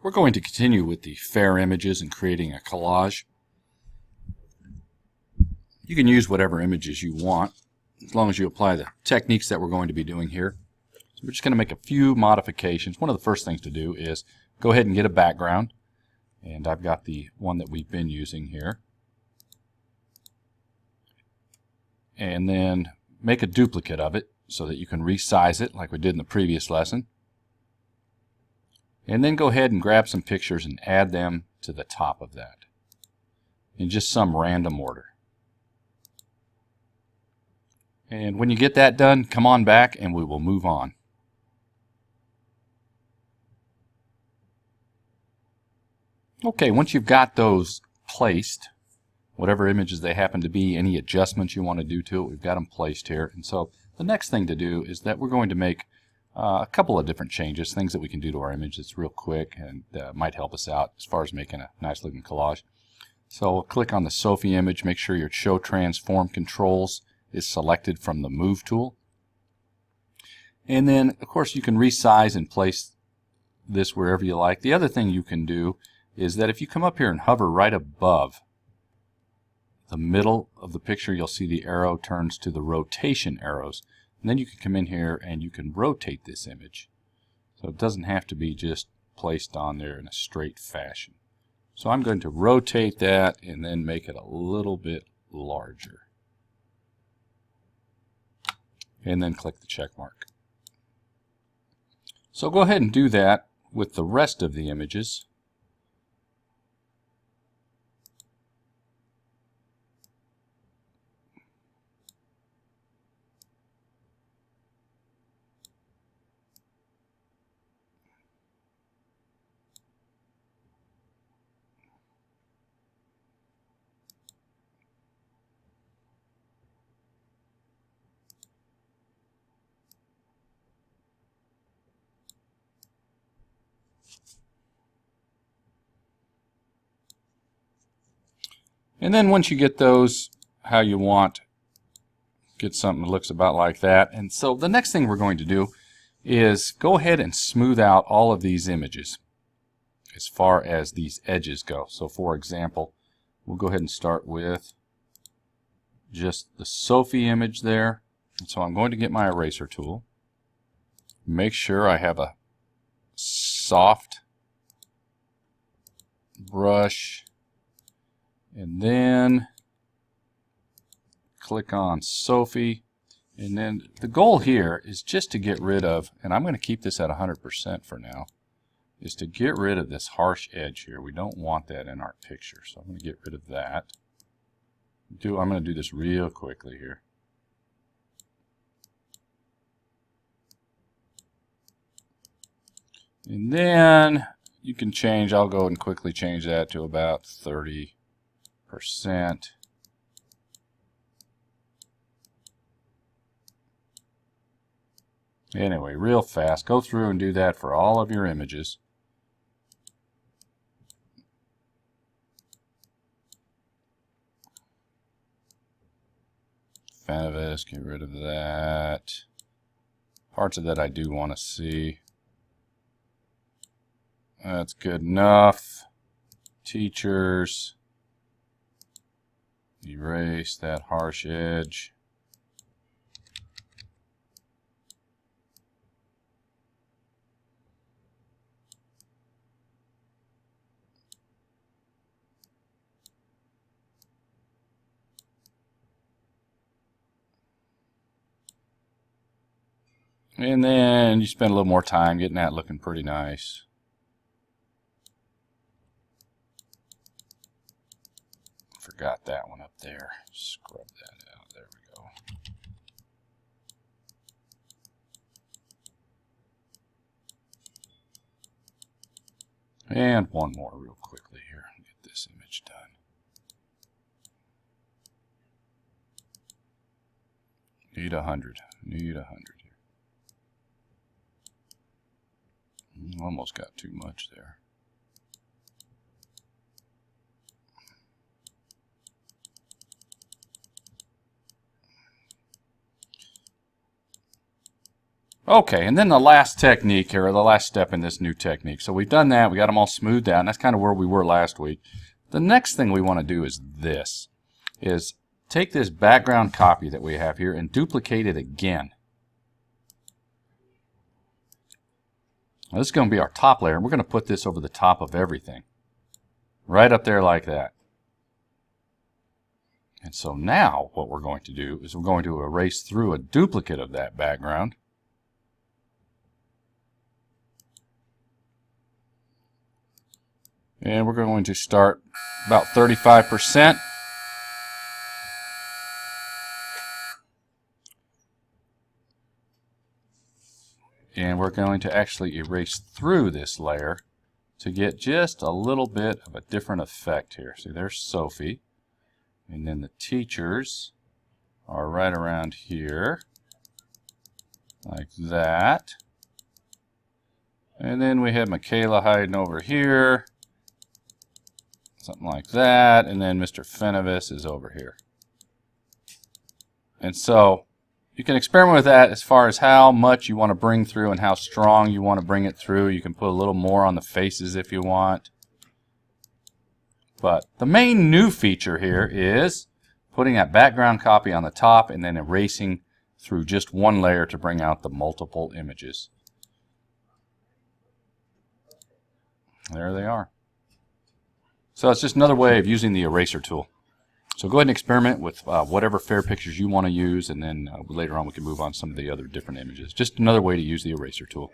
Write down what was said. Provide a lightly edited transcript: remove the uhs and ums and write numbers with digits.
We're going to continue with the fair images and creating a collage. You can use whatever images you want as long as you apply the techniques that we're going to be doing here. So we're just going to make a few modifications. One of the first things to do is go ahead and get a background, and I've got the one that we've been using here. And then make a duplicate of it so that you can resize it like we did in the previous lesson. And then go ahead and grab some pictures and add them to the top of that in just some random order. And when you get that done, come on back and we will move on. Okay, once you've got those placed, whatever images they happen to be, any adjustments you want to do to it, we've got them placed here. And so the next thing to do is that we're going to make a couple of different changes, things that we can do to our image that's real quick and might help us out as far as making a nice looking collage. So we'll click on the Sophie image, make sure your Show Transform Controls is selected from the Move tool. And then, of course, you can resize and place this wherever you like. The other thing you can do is that if you come up here and hover right above the middle of the picture, you'll see the arrow turns to the rotation arrows. And then you can come in here and you can rotate this image. So it doesn't have to be just placed on there in a straight fashion. So I'm going to rotate that and then make it a little bit larger. And then click the check mark. So go ahead and do that with the rest of the images. And then once you get those how you want, get something that looks about like that. And so the next thing we're going to do is go ahead and smooth out all of these images as far as these edges go. So for example, we'll go ahead and start with just the Sophie image there. And so I'm going to get my eraser tool. Make sure I have a soft brush. And then click on Sophie. And then the goal here is just to get rid of, and I'm going to keep this at 100% for now, is to get rid of this harsh edge here. We don't want that in our picture. So I'm going to get rid of that. I'm going to do this real quickly here. And then you can change, I'll go and quickly change that to about 30%. Anyway, real fast, go through and do that for all of your images. Fanavis, get rid of that. Parts of that I do want to see. That's good enough. Teachers. Erase that harsh edge. And then you spend a little more time getting that looking pretty nice. Forgot that one up there. Scrub that out. There we go. And one more real quickly here. Get this image done. Need 100. Need 100 here. Almost got too much there. Okay, and then the last technique here, or the last step in this new technique. So we've done that, we got them all smoothed out, and that's kind of where we were last week. The next thing we want to do is this, is take this background copy that we have here and duplicate it again. Now, this is going to be our top layer, and we're going to put this over the top of everything. Right up there like that. And so now what we're going to do is we're going to erase through a duplicate of that background. And we're going to start about 35%. And we're going to actually erase through this layer to get just a little bit of a different effect here. See, there's Sophie. And then the teachers are right around here, like that. And then we have Michaela hiding over here, something like that. And then Mr. Fenovis is over here. And so you can experiment with that as far as how much you want to bring through and how strong you want to bring it through. You can put a little more on the faces if you want. But the main new feature here is putting that background copy on the top and then erasing through just one layer to bring out the multiple images. There they are. So it's just another way of using the eraser tool. So go ahead and experiment with whatever fair pictures you want to use, and then later on we can move on to some of the other different images. Just another way to use the eraser tool.